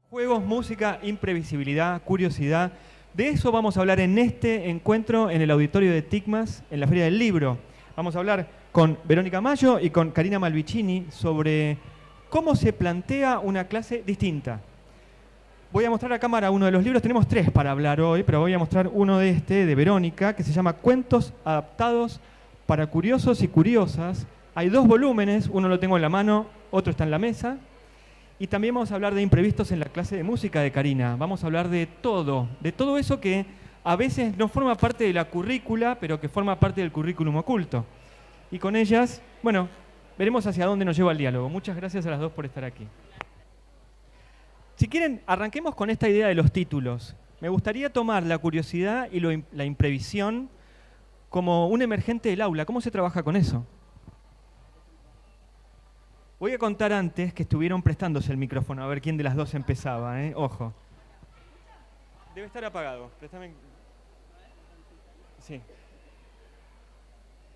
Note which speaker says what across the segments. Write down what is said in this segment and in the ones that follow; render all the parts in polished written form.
Speaker 1: Juegos, música, imprevisibilidad, curiosidad. De eso vamos a hablar en este encuentro en el auditorio de TICMAS, en la Feria del Libro. Vamos a hablar con Verónica Mayo y con Karina Malvicini sobre cómo se plantea una clase distinta. Voy a mostrar a cámara uno de los libros. Tenemos 3 para hablar hoy, pero voy a mostrar uno de Verónica, que se llama Cuentos adaptados para curiosos y curiosas. Hay 2 volúmenes, uno lo tengo en la mano, otro está en la mesa. Y también vamos a hablar de imprevistos en la clase de música de Karina. Vamos a hablar de todo eso que a veces no forma parte de la currícula, pero que forma parte del currículum oculto. Y con ellas, bueno, veremos hacia dónde nos lleva el diálogo. Muchas gracias a las 2 por estar aquí. Si quieren, arranquemos con esta idea de los títulos. Me gustaría tomar la curiosidad y la imprevisión como un emergente del aula. ¿Cómo se trabaja con eso? Voy a contar antes que estuvieron prestándose el micrófono, a ver quién de las 2 empezaba, ¿eh? Ojo. Debe estar apagado. Préstame. Sí.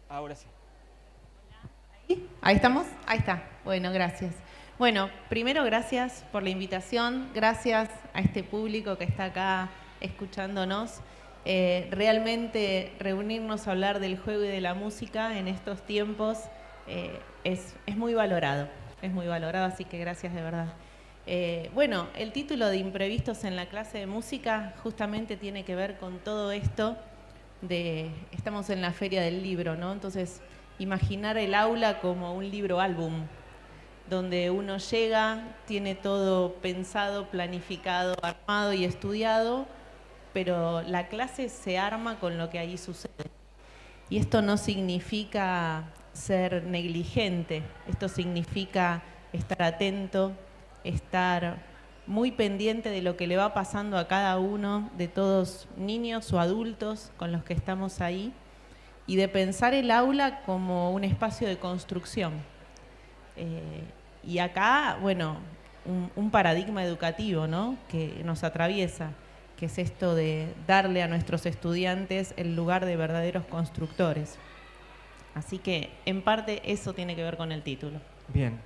Speaker 1: Ahora sí.
Speaker 2: ¿Ahí estamos? Ahí está. Bueno, gracias. Bueno, primero gracias por la invitación, gracias a este público que está acá escuchándonos. Realmente reunirnos a hablar del juego y de la música en estos tiempos es muy valorado, así que gracias de verdad. Bueno, el título de Imprevistos en la clase de música justamente tiene que ver con todo esto estamos en la Feria del Libro, ¿no? Entonces, imaginar el aula como un libro álbum, donde uno llega, tiene todo pensado, planificado, armado y estudiado, pero la clase se arma con lo que allí sucede. Y esto no significa ser negligente, esto significa estar atento, estar muy pendiente de lo que le va pasando a cada uno de todos niños o adultos con los que estamos ahí, y de pensar el aula como un espacio de construcción. Y acá, bueno, un paradigma educativo, ¿no?, que nos atraviesa, que es esto de darle a nuestros estudiantes el lugar de verdaderos constructores. Así que, en parte, eso tiene que ver con el título.
Speaker 1: Bien.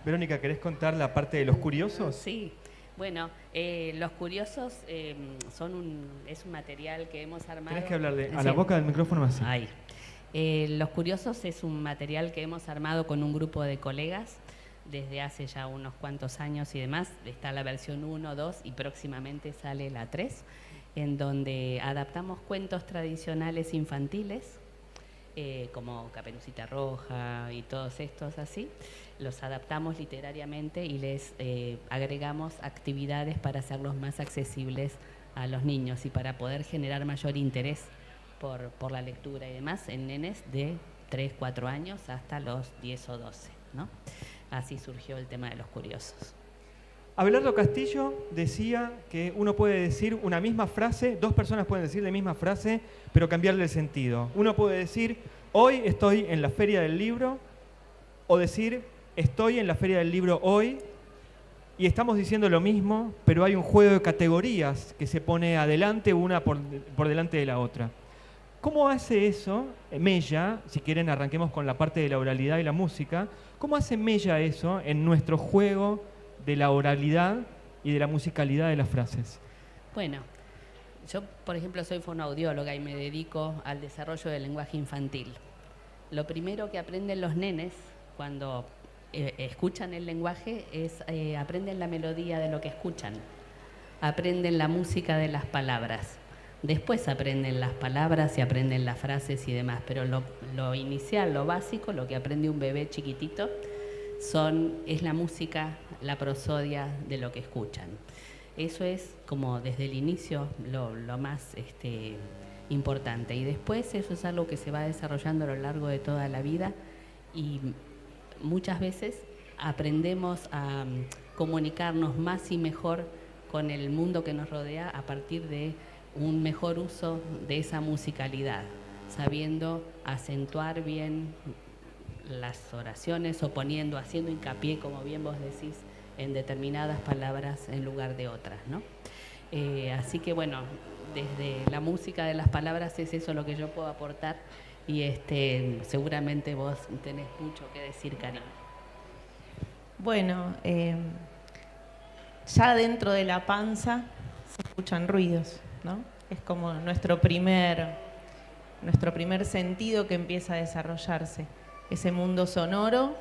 Speaker 1: Verónica, ¿querés contar la parte de los curiosos?
Speaker 3: Sí. Bueno, los curiosos es un material que hemos armado...
Speaker 1: Tenés que hablar a la boca del micrófono así.
Speaker 3: Ahí. Los curiosos es un material que hemos armado con un grupo de colegas desde hace ya unos cuantos años y demás. Está la versión 1, 2 y próximamente sale la 3, en donde adaptamos cuentos tradicionales infantiles, como Caperucita Roja y todos estos así. Los adaptamos literariamente y les agregamos actividades para hacerlos más accesibles a los niños y para poder generar mayor interés por la lectura y demás en nenes de 3, 4 años hasta los 10 o 12, ¿no? Así surgió el tema de los curiosos.
Speaker 1: Abelardo Castillo decía que uno puede decir una misma frase, 2 personas pueden decir la misma frase, pero cambiarle el sentido. Uno puede decir, hoy estoy en la Feria del Libro, o decir, estoy en la Feria del Libro hoy, y estamos diciendo lo mismo, pero hay un juego de categorías que se pone adelante, una por delante de la otra. ¿Cómo hace eso Mella? Si quieren, arranquemos con la parte de la oralidad y la música. ¿Cómo hace Mella eso en nuestro juego de la oralidad y de la musicalidad de las frases?
Speaker 3: Bueno, yo, por ejemplo, soy fonoaudióloga y me dedico al desarrollo del lenguaje infantil. Lo primero que aprenden los nenes cuando escuchan el lenguaje es aprenden la melodía de lo que escuchan, aprenden la música de las palabras. Después aprenden las palabras y aprenden las frases y demás, pero lo inicial, lo básico, lo que aprende un bebé chiquitito, es la música, la prosodia de lo que escuchan. Eso es como desde el inicio lo más importante. Y después eso es algo que se va desarrollando a lo largo de toda la vida y muchas veces aprendemos a comunicarnos más y mejor con el mundo que nos rodea a partir de un mejor uso de esa musicalidad, sabiendo acentuar bien las oraciones o haciendo hincapié, como bien vos decís, en determinadas palabras en lugar de otras, ¿no? Así que bueno, desde la música de las palabras es eso lo que yo puedo aportar y seguramente vos tenés mucho que decir, Karina.
Speaker 2: Bueno, ya dentro de la panza se escuchan ruidos, ¿no? Es como nuestro primer sentido que empieza a desarrollarse. Ese mundo sonoro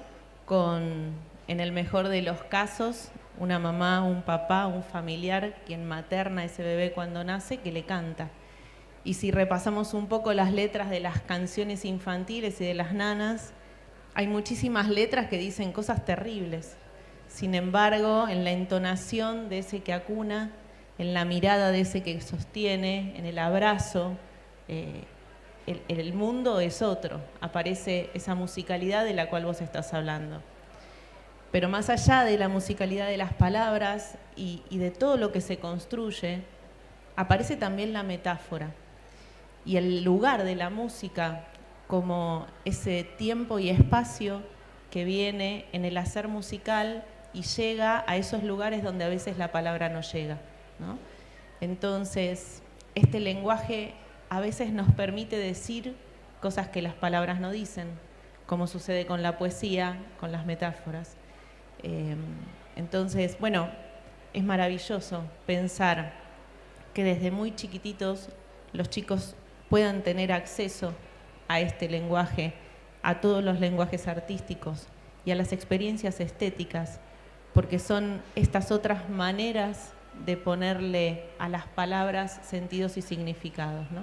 Speaker 2: con, en el mejor de los casos, una mamá, un papá, un familiar, quien materna a ese bebé cuando nace, que le canta. Y si repasamos un poco las letras de las canciones infantiles y de las nanas, hay muchísimas letras que dicen cosas terribles. Sin embargo, en la entonación de ese que acuna, en la mirada de ese que sostiene, en el abrazo, el mundo es otro. Aparece esa musicalidad de la cual vos estás hablando. Pero más allá de la musicalidad de las palabras y de todo lo que se construye, aparece también la metáfora. Y el lugar de la música como ese tiempo y espacio que viene en el hacer musical y llega a esos lugares donde a veces la palabra no llega, ¿no? Entonces, este lenguaje a veces nos permite decir cosas que las palabras no dicen, como sucede con la poesía, con las metáforas. Entonces, bueno, es maravilloso pensar que desde muy chiquititos los chicos puedan tener acceso a este lenguaje, a todos los lenguajes artísticos y a las experiencias estéticas, porque son estas otras maneras de ponerle a las palabras sentidos y significados, ¿no?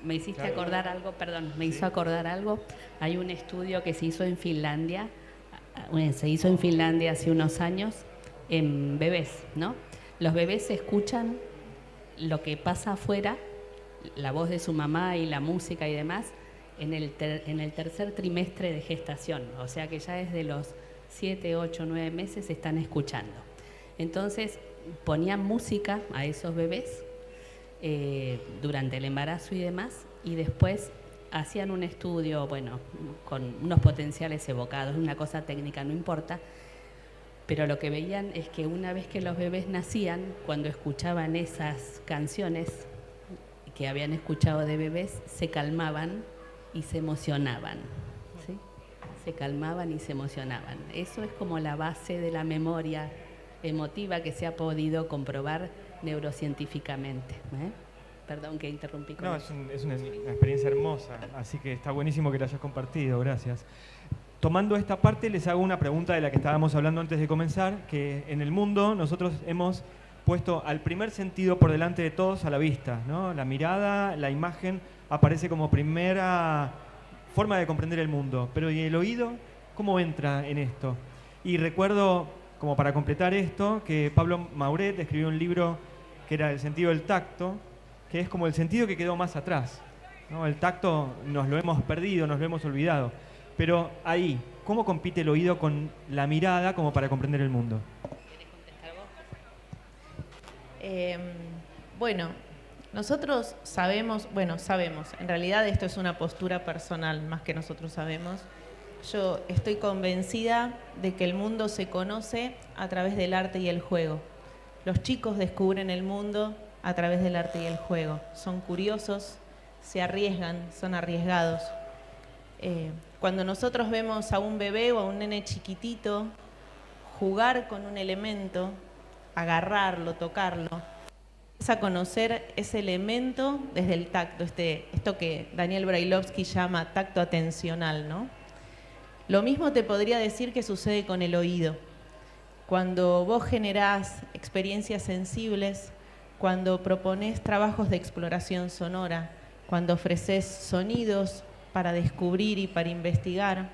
Speaker 3: Me hiciste acordar algo, me hizo acordar algo. Hay un estudio que se hizo en Finlandia hace unos años en bebés, ¿no? Los bebés escuchan lo que pasa afuera, la voz de su mamá y la música y demás, en el tercer trimestre de gestación, o sea que ya desde los 7, 8, 9 meses están escuchando. Entonces ponían música a esos bebés durante el embarazo y demás, y después hacían un estudio, bueno, con unos potenciales evocados, una cosa técnica, no importa, pero lo que veían es que una vez que los bebés nacían, cuando escuchaban esas canciones que habían escuchado de bebés, se calmaban y se emocionaban, ¿sí? Se calmaban y se emocionaban. Eso es como la base de la memoria emotiva que se ha podido comprobar neurocientíficamente, ¿eh? Perdón que interrumpí con
Speaker 1: No,
Speaker 3: eso.
Speaker 1: es una experiencia hermosa, así que está buenísimo que la hayas compartido, gracias. Tomando esta parte, les hago una pregunta de la que estábamos hablando antes de comenzar, que en el mundo nosotros hemos puesto al primer sentido por delante de todos a la vista, ¿no? La mirada, la imagen aparece como primera forma de comprender el mundo, pero ¿y el oído cómo entra en esto? Y recuerdo, como para completar esto, que Pablo Mauret escribió un libro que era El sentido del tacto, que es como el sentido que quedó más atrás, ¿no? El tacto nos lo hemos perdido, nos lo hemos olvidado. Pero ahí, ¿cómo compite el oído con la mirada como para comprender el mundo?
Speaker 3: ¿Quieres contestar vos?
Speaker 2: Bueno, nosotros sabemos, en realidad esto es una postura personal, más que nosotros sabemos. Yo estoy convencida de que el mundo se conoce a través del arte y el juego. Los chicos descubren el mundo a través del arte y el juego. Son curiosos, se arriesgan, son arriesgados. Cuando nosotros vemos a un bebé o a un nene chiquitito jugar con un elemento, agarrarlo, tocarlo, es a conocer ese elemento desde el tacto, esto que Daniel Brailovsky llama tacto atencional, ¿no? Lo mismo te podría decir que sucede con el oído. Cuando vos generás experiencias sensibles, cuando proponés trabajos de exploración sonora, cuando ofreces sonidos para descubrir y para investigar,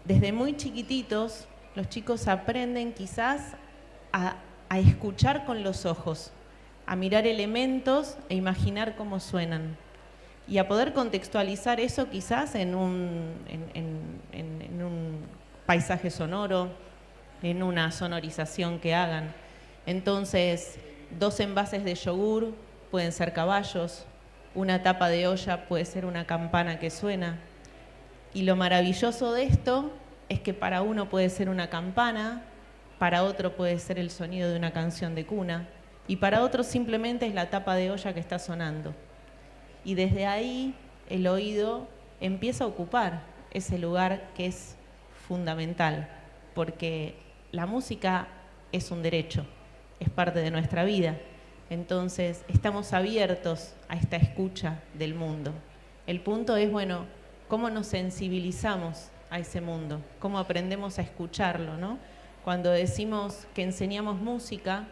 Speaker 2: desde muy chiquititos los chicos aprenden quizás a escuchar con los ojos, a mirar elementos e imaginar cómo suenan y a poder contextualizar eso quizás en un paisaje sonoro, en una sonorización que hagan. Entonces, 2 envases de yogur pueden ser caballos, una tapa de olla puede ser una campana que suena. Y lo maravilloso de esto es que para uno puede ser una campana, para otro puede ser el sonido de una canción de cuna, y para otro simplemente es la tapa de olla que está sonando. Y desde ahí el oído empieza a ocupar ese lugar que es fundamental, porque la música es un derecho, es parte de nuestra vida. Entonces, estamos abiertos a esta escucha del mundo. El punto es, bueno, cómo nos sensibilizamos a ese mundo, cómo aprendemos a escucharlo, ¿no? Cuando decimos que enseñamos música,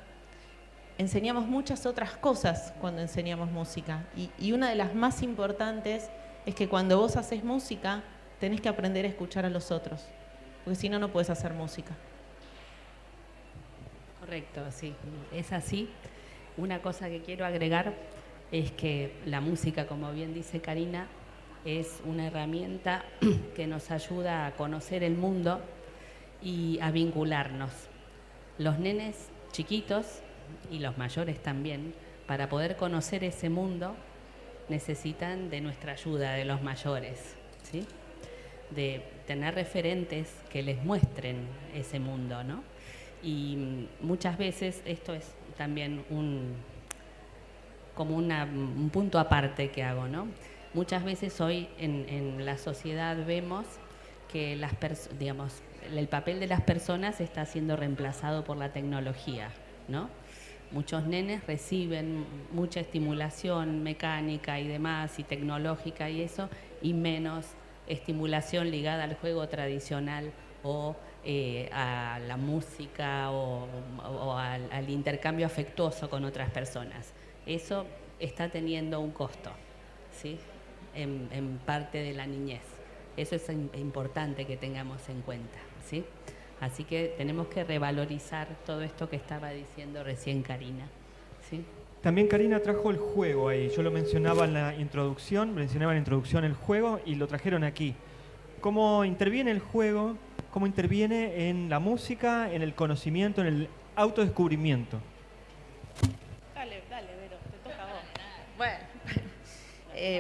Speaker 2: enseñamos muchas otras cosas cuando enseñamos música. Y una de las más importantes es que cuando vos haces música, tenés que aprender a escuchar a los otros, porque si no, no puedes hacer música.
Speaker 3: Correcto, sí, es así. Una cosa que quiero agregar es que la música, como bien dice Karina, es una herramienta que nos ayuda a conocer el mundo y a vincularnos. Los nenes chiquitos y los mayores también, para poder conocer ese mundo, necesitan de nuestra ayuda, de los mayores, ¿sí? De tener referentes que les muestren ese mundo, ¿no? Y muchas veces esto es también un punto aparte que hago, ¿no? Muchas veces hoy en la sociedad vemos que el papel de las personas está siendo reemplazado por la tecnología, ¿no? Muchos nenes reciben mucha estimulación mecánica y demás, y tecnológica y eso, y menos estimulación ligada al juego tradicional o a la música o al intercambio afectuoso con otras personas. Eso está teniendo un costo, ¿sí? En parte de la niñez. Eso es importante que tengamos en cuenta, ¿sí? Así que tenemos que revalorizar todo esto que estaba diciendo recién Karina, ¿sí?
Speaker 1: También Karina trajo el juego ahí. Yo lo mencionaba en la introducción, el juego y lo trajeron aquí. ¿Cómo interviene el juego? ¿Cómo interviene en la música, en el conocimiento, en el autodescubrimiento?
Speaker 2: Dale, Vero, te toca a vos. Bueno.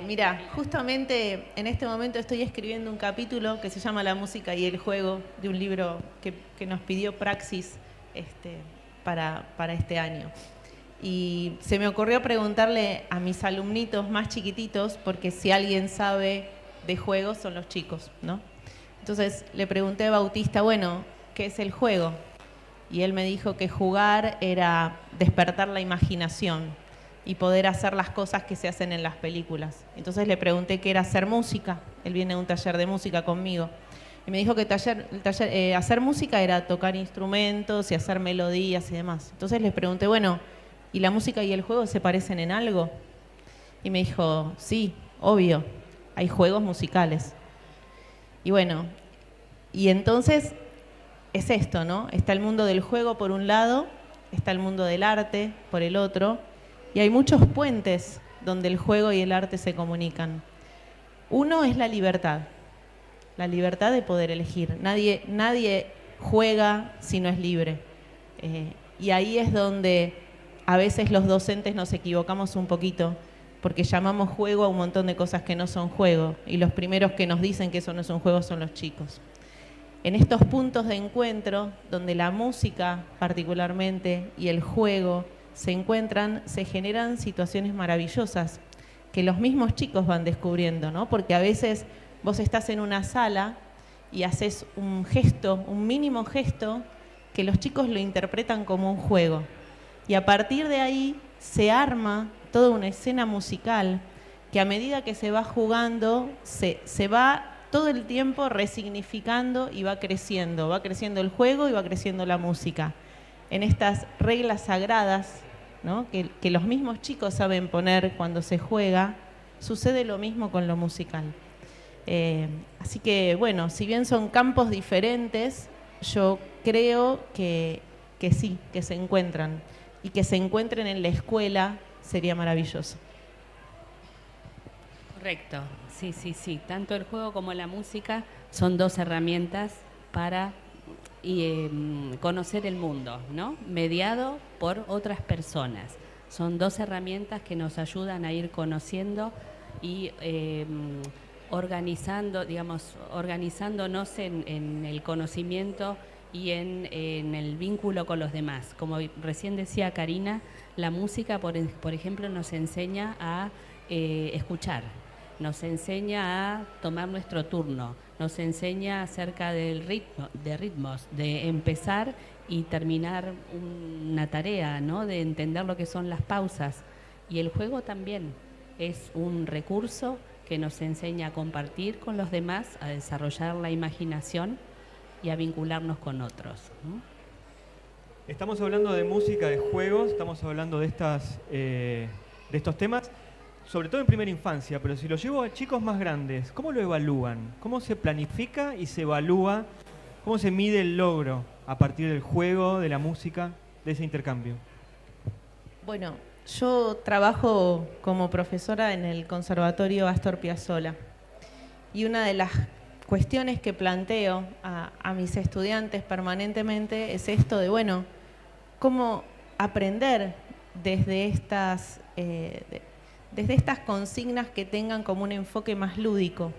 Speaker 2: Mira, justamente en este momento estoy escribiendo un capítulo que se llama La música y el juego, de un libro que nos pidió Praxis para este año. Y se me ocurrió preguntarle a mis alumnitos más chiquititos, porque si alguien sabe de juegos son los chicos, ¿no? Entonces le pregunté a Bautista, bueno, ¿qué es el juego? Y él me dijo que jugar era despertar la imaginación y poder hacer las cosas que se hacen en las películas. Entonces le pregunté qué era hacer música. Él viene a un taller de música conmigo. Y me dijo que hacer música era tocar instrumentos y hacer melodías y demás. Entonces les pregunté, bueno, ¿y la música y el juego se parecen en algo? Y me dijo, sí, obvio, hay juegos musicales. Y bueno, y entonces es esto, ¿no? Está el mundo del juego por un lado, está el mundo del arte por el otro, y hay muchos puentes donde el juego y el arte se comunican. Uno es la libertad de poder elegir. Nadie juega si no es libre. Y ahí es donde a veces los docentes nos equivocamos un poquito, porque llamamos juego a un montón de cosas que no son juego, y los primeros que nos dicen que eso no es un juego son los chicos. En estos puntos de encuentro, donde la música particularmente y el juego se encuentran, se generan situaciones maravillosas que los mismos chicos van descubriendo, ¿no? Porque a veces vos estás en una sala y haces un gesto, un mínimo gesto, que los chicos lo interpretan como un juego. Y a partir de ahí se arma toda una escena musical que a medida que se va jugando, se va todo el tiempo resignificando y va creciendo el juego y va creciendo la música. En estas reglas sagradas, ¿no? que los mismos chicos saben poner cuando se juega, sucede lo mismo con lo musical. Así que, bueno, si bien son campos diferentes, yo creo que sí, que se encuentran. Y que se encuentren en la escuela sería maravilloso.
Speaker 3: Correcto, sí. Tanto el juego como la música son dos herramientas para conocer el mundo, ¿no? Mediado por otras personas. Son dos herramientas que nos ayudan a ir conociendo y organizándonos en el conocimiento y en el vínculo con los demás. Como recién decía Karina, la música, por ejemplo, nos enseña a escuchar. nos enseña a tomar nuestro turno, nos enseña acerca del ritmo, de ritmos, de empezar y terminar una tarea, ¿no? De entender lo que son las pausas. Y el juego también es un recurso que nos enseña a compartir con los demás, a desarrollar la imaginación y a vincularnos con otros, ¿no?
Speaker 1: Estamos hablando de música, de juegos, estamos hablando de estos temas, sobre todo en primera infancia, pero si lo llevo a chicos más grandes, ¿cómo lo evalúan? ¿Cómo se planifica y se evalúa? ¿Cómo se mide el logro a partir del juego, de la música, de ese intercambio?
Speaker 2: Bueno, yo trabajo como profesora en el Conservatorio Astor Piazzolla y una de las cuestiones que planteo a mis estudiantes permanentemente es esto de, bueno, cómo aprender desde estas consignas que tengan como un enfoque más lúdico.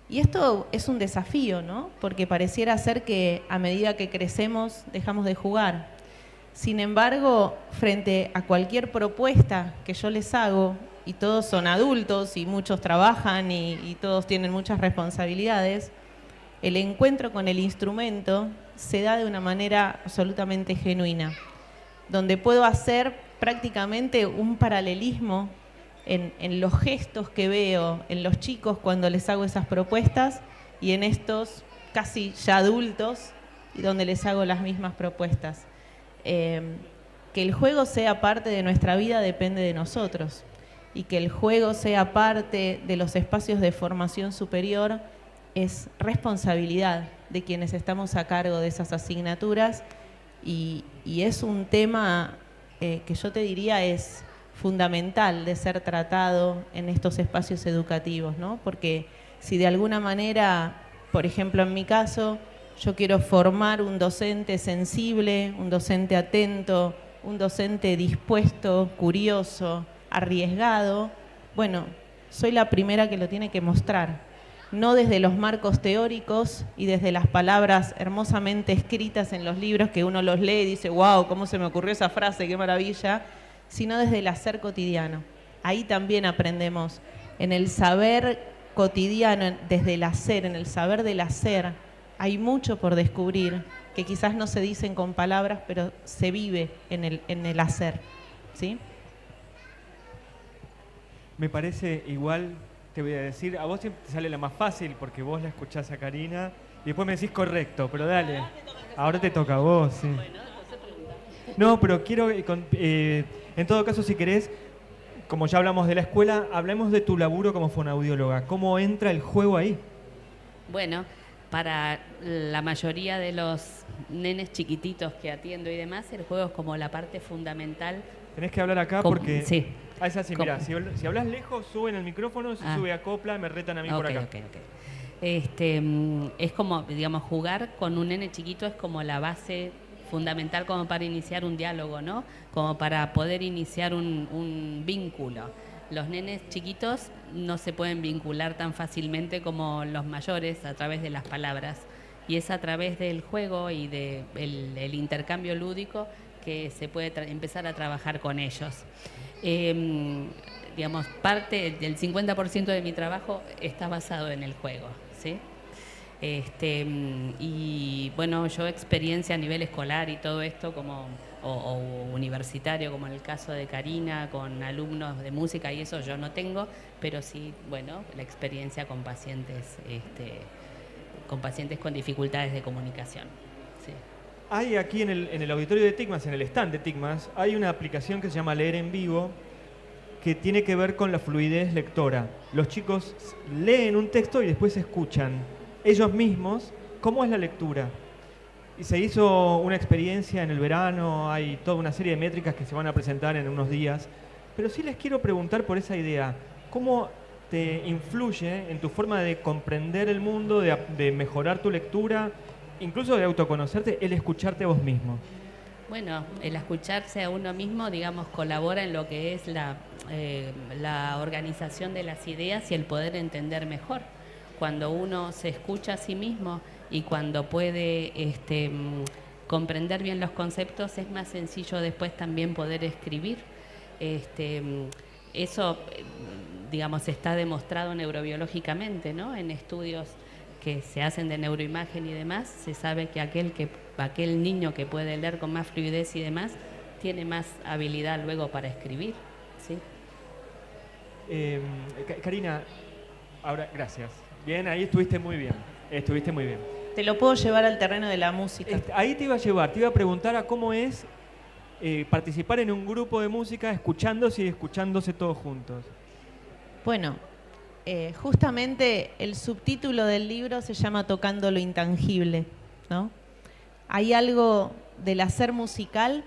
Speaker 2: Y esto es un desafío, ¿no? Porque pareciera ser que a medida que crecemos dejamos de jugar. Sin embargo, frente a cualquier propuesta que yo les hago, y todos son adultos y muchos trabajan y todos tienen muchas responsabilidades, el encuentro con el instrumento se da de una manera absolutamente genuina, donde puedo hacer prácticamente un paralelismo en los gestos que veo en los chicos cuando les hago esas propuestas y en estos casi ya adultos y donde les hago las mismas propuestas. Que el juego sea parte de nuestra vida depende de nosotros y que el juego sea parte de los espacios de formación superior es responsabilidad de quienes estamos a cargo de esas asignaturas y es un tema que yo te diría es fundamental de ser tratado en estos espacios educativos, ¿no? Porque si de alguna manera, por ejemplo en mi caso, yo quiero formar un docente sensible, un docente atento, un docente dispuesto, curioso, arriesgado, bueno, soy la primera que lo tiene que mostrar. No desde los marcos teóricos y desde las palabras hermosamente escritas en los libros que uno los lee y dice, wow, ¿cómo se me ocurrió esa frase? ¡Qué maravilla! Sino desde el hacer cotidiano. Ahí también aprendemos, en el saber cotidiano, desde el hacer, en el saber del hacer, hay mucho por descubrir, que quizás no se dicen con palabras, pero se vive en el hacer, ¿sí?
Speaker 1: Me parece igual, te voy a decir, a vos siempre te sale la más fácil porque vos la escuchás a Karina y después me decís correcto, pero dale, ahora te toca a vos, sí. No, pero quiero, en todo caso, si querés, como ya hablamos de la escuela, hablemos de tu laburo como fonoaudióloga. ¿Cómo entra el juego ahí?
Speaker 3: Bueno, para la mayoría de los nenes chiquititos que atiendo y demás, el juego es como la parte fundamental.
Speaker 1: Tenés que hablar acá porque...
Speaker 3: Sí.
Speaker 1: Ah, es así, mirá, si hablas lejos, suben el micrófono, si sube acopla, me retan a mí por acá.
Speaker 3: Es como, digamos, jugar con un nene chiquito es como la base fundamental como para iniciar un diálogo, ¿no? Como para poder iniciar un vínculo. Los nenes chiquitos no se pueden vincular tan fácilmente como los mayores a través de las palabras. Y es a través del juego y del intercambio lúdico que se puede empezar a trabajar con ellos. Digamos, parte del 50% de mi trabajo está basado en el juego, ¿sí? Y bueno, yo experiencia a nivel escolar y todo esto o universitario, como en el caso de Karina, con alumnos de música y eso yo no tengo, pero sí, bueno, la experiencia con pacientes con dificultades de comunicación. Sí.
Speaker 1: Hay aquí en el auditorio de TICMAS, en el stand de TICMAS, hay una aplicación que se llama Leer en Vivo, que tiene que ver con la fluidez lectora. Los chicos leen un texto y después escuchan ellos mismos cómo es la lectura. Y se hizo una experiencia en el verano, hay toda una serie de métricas que se van a presentar en unos días. Pero sí les quiero preguntar por esa idea, ¿cómo te influye en tu forma de comprender el mundo, de mejorar tu lectura, incluso de autoconocerte, el escucharte a vos mismo?
Speaker 3: Bueno, el escucharse a uno mismo, digamos, colabora en lo que es la organización de las ideas y el poder entender mejor. Cuando uno se escucha a sí mismo y cuando puede comprender bien los conceptos, es más sencillo después también poder escribir. Eso, digamos, está demostrado neurobiológicamente, ¿no? En estudios que se hacen de neuroimagen y demás, se sabe que aquel niño que puede leer con más fluidez y demás, tiene más habilidad luego para escribir, ¿sí?
Speaker 1: Karina, ahora, gracias. Bien, ahí estuviste muy bien. Estuviste muy bien.
Speaker 2: Te lo puedo llevar al terreno de la música.
Speaker 1: Ahí te iba a llevar, te iba a preguntar a cómo es participar en un grupo de música escuchándose y escuchándose todos juntos.
Speaker 2: Bueno, justamente el subtítulo del libro se llama Tocando lo intangible, ¿no? Hay algo del hacer musical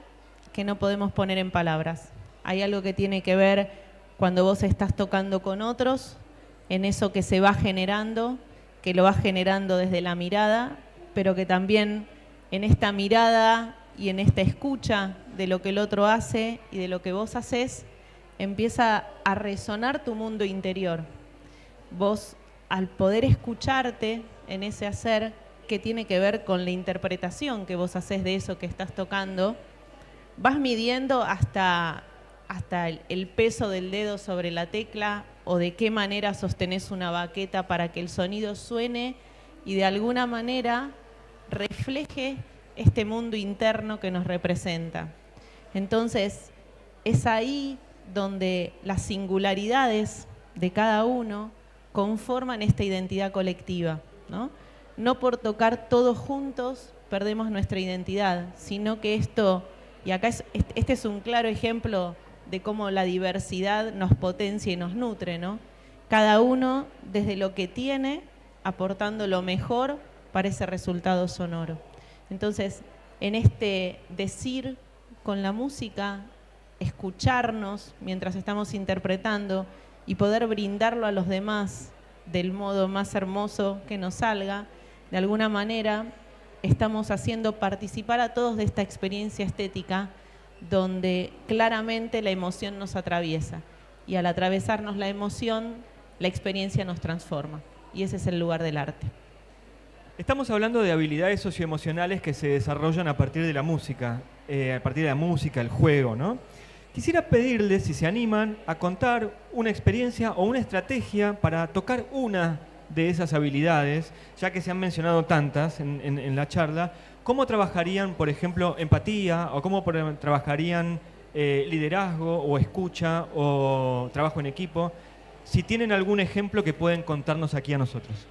Speaker 2: que no podemos poner en palabras. Hay algo que tiene que ver cuando vos estás tocando con otros, en eso que se va generando, que lo vas generando desde la mirada, pero que también en esta mirada y en esta escucha de lo que el otro hace y de lo que vos haces, empieza a resonar tu mundo interior. Vos, al poder escucharte en ese hacer que tiene que ver con la interpretación que vos haces de eso que estás tocando, vas midiendo hasta el peso del dedo sobre la tecla o de qué manera sostenés una baqueta para que el sonido suene y de alguna manera refleje este mundo interno que nos representa. Entonces, es ahí donde las singularidades de cada uno conforman esta identidad colectiva, ¿no? No por tocar todos juntos perdemos nuestra identidad, sino que esto, y acá este es un claro ejemplo de cómo la diversidad nos potencia y nos nutre, ¿no? Cada uno desde lo que tiene, aportando lo mejor para ese resultado sonoro. Entonces, en este decir con la música, escucharnos mientras estamos interpretando y poder brindarlo a los demás del modo más hermoso que nos salga, de alguna manera estamos haciendo participar a todos de esta experiencia estética donde claramente la emoción nos atraviesa y al atravesarnos la emoción, la experiencia nos transforma y ese es el lugar del arte.
Speaker 1: Estamos hablando de habilidades socioemocionales que se desarrollan a partir de la música, el juego, ¿no? Quisiera pedirles si se animan a contar una experiencia o una estrategia para tocar una de esas habilidades, ya que se han mencionado tantas en la charla. ¿Cómo trabajarían, por ejemplo, empatía o cómo trabajarían liderazgo o escucha o trabajo en equipo? Si tienen algún ejemplo que pueden contarnos aquí a nosotros.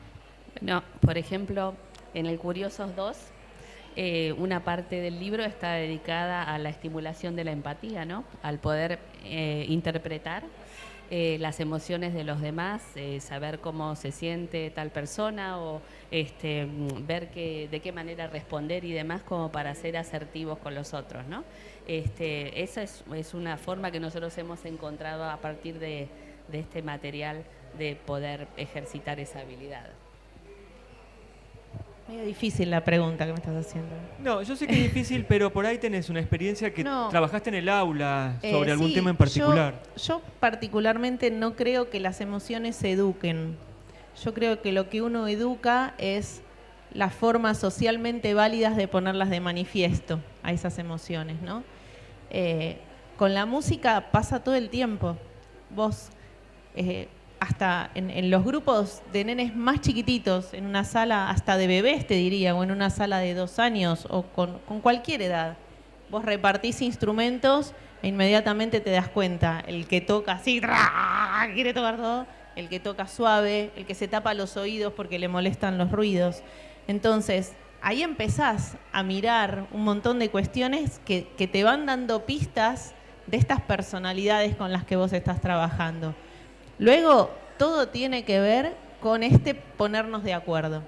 Speaker 3: No, por ejemplo, en el Curiosos 2, una parte del libro está dedicada a la estimulación de la empatía, ¿no? Al poder interpretar las emociones de los demás, saber cómo se siente tal persona o ver de qué manera responder y demás como para ser asertivos con los otros, ¿no? Esa es una forma que nosotros hemos encontrado a partir de este material de poder ejercitar esa habilidad.
Speaker 2: Medio difícil la pregunta que me estás haciendo.
Speaker 1: No, yo sé que es difícil, pero por ahí tenés una experiencia que trabajaste en el aula sobre algún
Speaker 2: sí,
Speaker 1: tema en particular.
Speaker 2: Yo particularmente no creo que las emociones se eduquen. Yo creo que lo que uno educa es las formas socialmente válidas de ponerlas de manifiesto a esas emociones, ¿no? Con la música pasa todo el tiempo. Vos... hasta en los grupos de nenes más chiquititos, en una sala hasta de bebés te diría, o en una sala de 2 años, o con cualquier edad, vos repartís instrumentos e inmediatamente te das cuenta, el que toca así, quiere tocar todo, el que toca suave, el que se tapa los oídos porque le molestan los ruidos. Entonces, ahí empezás a mirar un montón de cuestiones que te van dando pistas de estas personalidades con las que vos estás trabajando. Luego, todo tiene que ver con ponernos de acuerdo.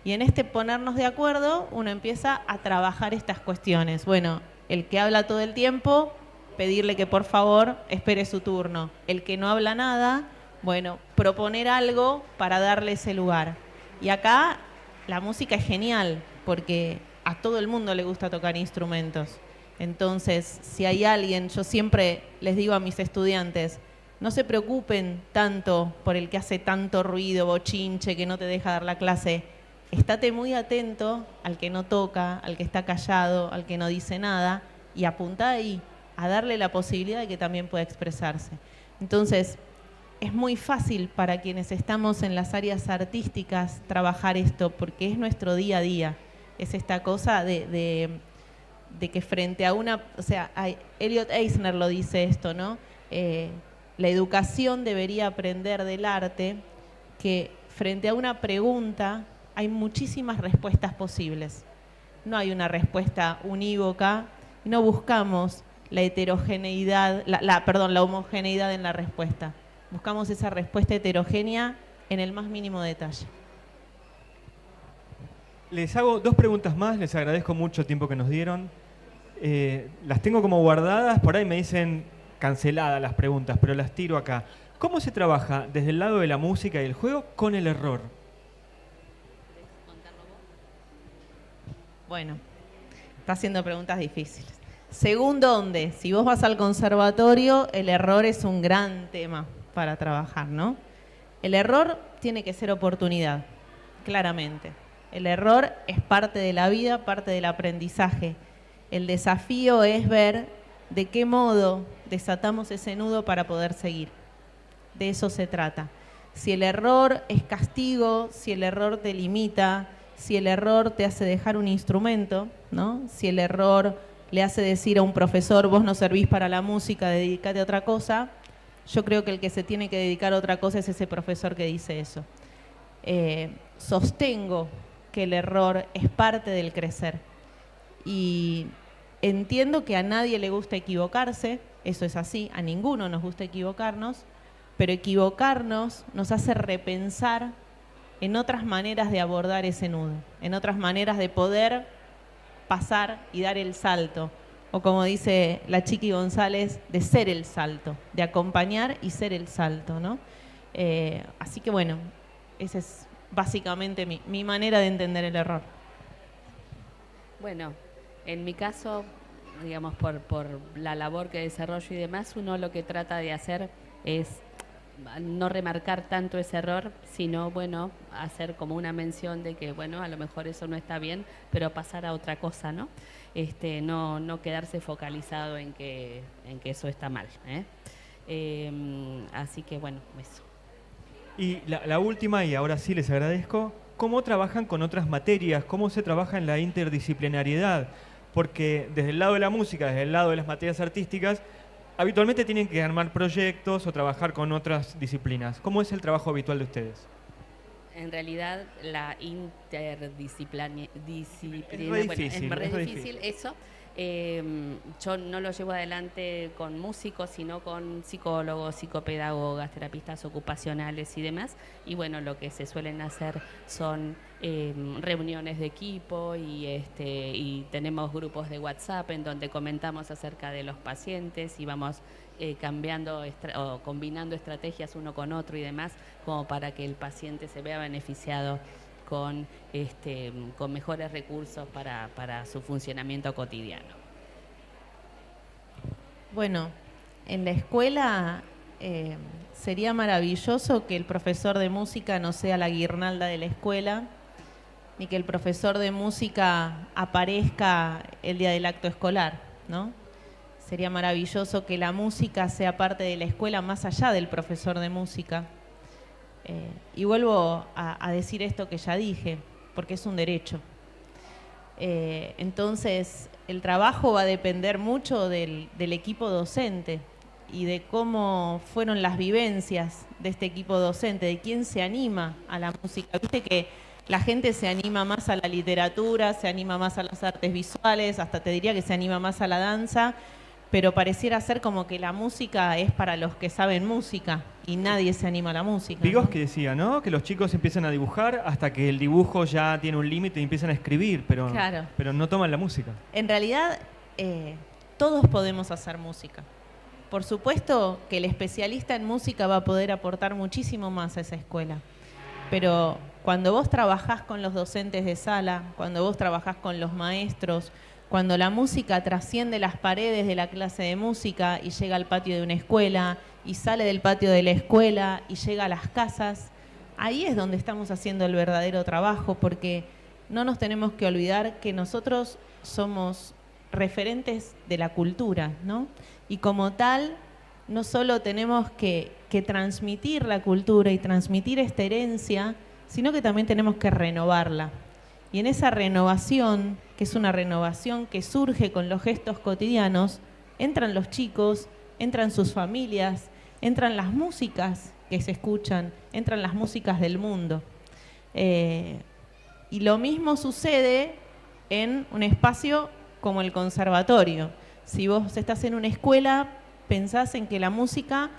Speaker 2: Y en ponernos de acuerdo, uno empieza a trabajar estas cuestiones. Bueno, el que habla todo el tiempo, pedirle que por favor espere su turno. El que no habla nada, bueno, proponer algo para darle ese lugar. Y acá la música es genial, porque a todo el mundo le gusta tocar instrumentos. Entonces, si hay alguien, yo siempre les digo a mis estudiantes, no se preocupen tanto por el que hace tanto ruido, bochinche, que no te deja dar la clase. Estate muy atento al que no toca, al que está callado, al que no dice nada, y apuntá ahí a darle la posibilidad de que también pueda expresarse. Entonces, es muy fácil para quienes estamos en las áreas artísticas trabajar esto, porque es nuestro día a día. Es esta cosa de que frente a una... O sea, Elliot Eisner lo dice esto, ¿no? La educación debería aprender del arte que frente a una pregunta hay muchísimas respuestas posibles. No hay una respuesta unívoca, no buscamos la heterogeneidad, la homogeneidad en la respuesta. Buscamos esa respuesta heterogénea en el más mínimo detalle.
Speaker 1: Les hago 2 preguntas más, les agradezco mucho el tiempo que nos dieron. Las tengo como guardadas, por ahí me dicen canceladas las preguntas, pero las tiro acá. ¿Cómo se trabaja desde el lado de la música y el juego con el error?
Speaker 2: Bueno, está haciendo preguntas difíciles. Según dónde, si vos vas al conservatorio, el error es un gran tema para trabajar, ¿no? El error tiene que ser oportunidad, claramente. El error es parte de la vida, parte del aprendizaje. El desafío es ver de qué modo desatamos ese nudo para poder seguir. De eso se trata. Si el error es castigo, si el error te limita, si el error te hace dejar un instrumento, ¿no? Si el error le hace decir a un profesor, vos no servís para la música, dedícate a otra cosa, yo creo que el que se tiene que dedicar a otra cosa es ese profesor que dice eso. Sostengo que el error es parte del crecer. Y entiendo que a nadie le gusta equivocarse, eso es así, a ninguno nos gusta equivocarnos, pero equivocarnos nos hace repensar en otras maneras de abordar ese nudo, en otras maneras de poder pasar y dar el salto, o como dice la Chiqui González, de ser el salto, de acompañar y ser el salto, ¿no? Así que bueno, esa es básicamente mi manera de entender el error.
Speaker 3: Bueno, en mi caso, digamos, por la labor que desarrollo y demás, uno lo que trata de hacer es no remarcar tanto ese error, sino, bueno, hacer como una mención de que, bueno, a lo mejor eso no está bien, pero pasar a otra cosa, ¿no? No quedarse focalizado en que eso está mal, así que, bueno, eso.
Speaker 1: Y la última, y ahora sí les agradezco, ¿cómo trabajan con otras materias? ¿Cómo se trabaja en la interdisciplinariedad? Porque desde el lado de la música, desde el lado de las materias artísticas, habitualmente tienen que armar proyectos o trabajar con otras disciplinas. ¿Cómo es el trabajo habitual de ustedes?
Speaker 3: En realidad, la interdisciplina,
Speaker 1: es
Speaker 3: re difícil eso. Yo no lo llevo adelante con músicos, sino con psicólogos, psicopedagogas, terapistas ocupacionales y demás. Y bueno, lo que se suelen hacer son reuniones de equipo y tenemos grupos de WhatsApp en donde comentamos acerca de los pacientes y vamos cambiando o combinando estrategias uno con otro y demás, como para que el paciente se vea beneficiado con mejores recursos para su funcionamiento cotidiano.
Speaker 2: Bueno, en la escuela sería maravilloso que el profesor de música no sea la guirnalda de la escuela, ni que el profesor de música aparezca el día del acto escolar, ¿no? Sería maravilloso que la música sea parte de la escuela más allá del profesor de música. Y vuelvo a decir esto que ya dije, porque es un derecho. Entonces, el trabajo va a depender mucho del equipo docente y de cómo fueron las vivencias de este equipo docente, de quién se anima a la música. Viste que la gente se anima más a la literatura, se anima más a las artes visuales, hasta te diría que se anima más a la danza, pero pareciera ser como que la música es para los que saben música y nadie se anima a la música.
Speaker 1: Vygotsky decía, ¿no? Que los chicos empiezan a dibujar hasta que el dibujo ya tiene un límite y empiezan a escribir, pero,
Speaker 2: claro,
Speaker 1: pero no toman la música.
Speaker 2: En realidad, todos podemos hacer música. Por supuesto que el especialista en música va a poder aportar muchísimo más a esa escuela, pero cuando vos trabajás con los docentes de sala, cuando vos trabajás con los maestros, cuando la música trasciende las paredes de la clase de música y llega al patio de una escuela y sale del patio de la escuela y llega a las casas, ahí es donde estamos haciendo el verdadero trabajo, porque no nos tenemos que olvidar que nosotros somos referentes de la cultura, ¿no? Y como tal, no solo tenemos que que transmitir la cultura y transmitir esta herencia, sino que también tenemos que renovarla. Y en esa renovación, que es una renovación que surge con los gestos cotidianos, entran los chicos, entran sus familias, entran las músicas que se escuchan, entran las músicas del mundo. Y lo mismo sucede en un espacio como el conservatorio. Si vos estás en una escuela, pensás en que la música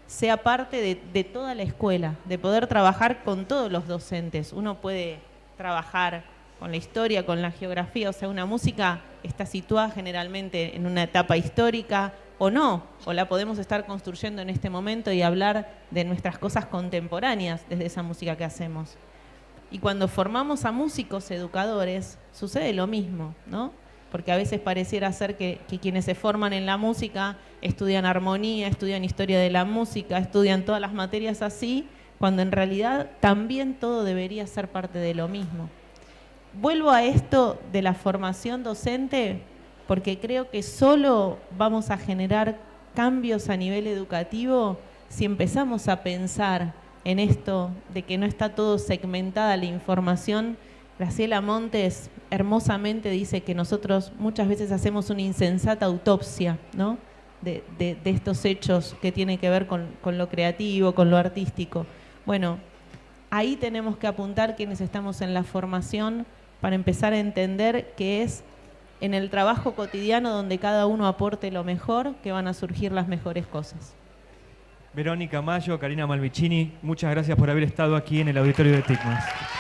Speaker 2: sea parte de toda la escuela, de poder trabajar con todos los docentes. Uno puede trabajar con la historia, con la geografía, o sea, una música está situada generalmente en una etapa histórica o no, o la podemos estar construyendo en este momento y hablar de nuestras cosas contemporáneas desde esa música que hacemos. Y cuando formamos a músicos educadores, sucede lo mismo, ¿no? Porque a veces pareciera ser que quienes se forman en la música estudian armonía, estudian historia de la música, estudian todas las materias así, cuando en realidad también todo debería ser parte de lo mismo. Vuelvo a esto de la formación docente porque creo que solo vamos a generar cambios a nivel educativo si empezamos a pensar en esto de que no está todo segmentada la información. Graciela Montes hermosamente dice que nosotros muchas veces hacemos una insensata autopsia, ¿no? de estos hechos que tienen que ver con lo creativo, con lo artístico. Bueno, ahí tenemos que apuntar quienes estamos en la formación para empezar a entender que es en el trabajo cotidiano donde cada uno aporte lo mejor que van a surgir las mejores cosas.
Speaker 1: Verónica Mayo, Karina Malvicini, muchas gracias por haber estado aquí en el auditorio de TICMAS.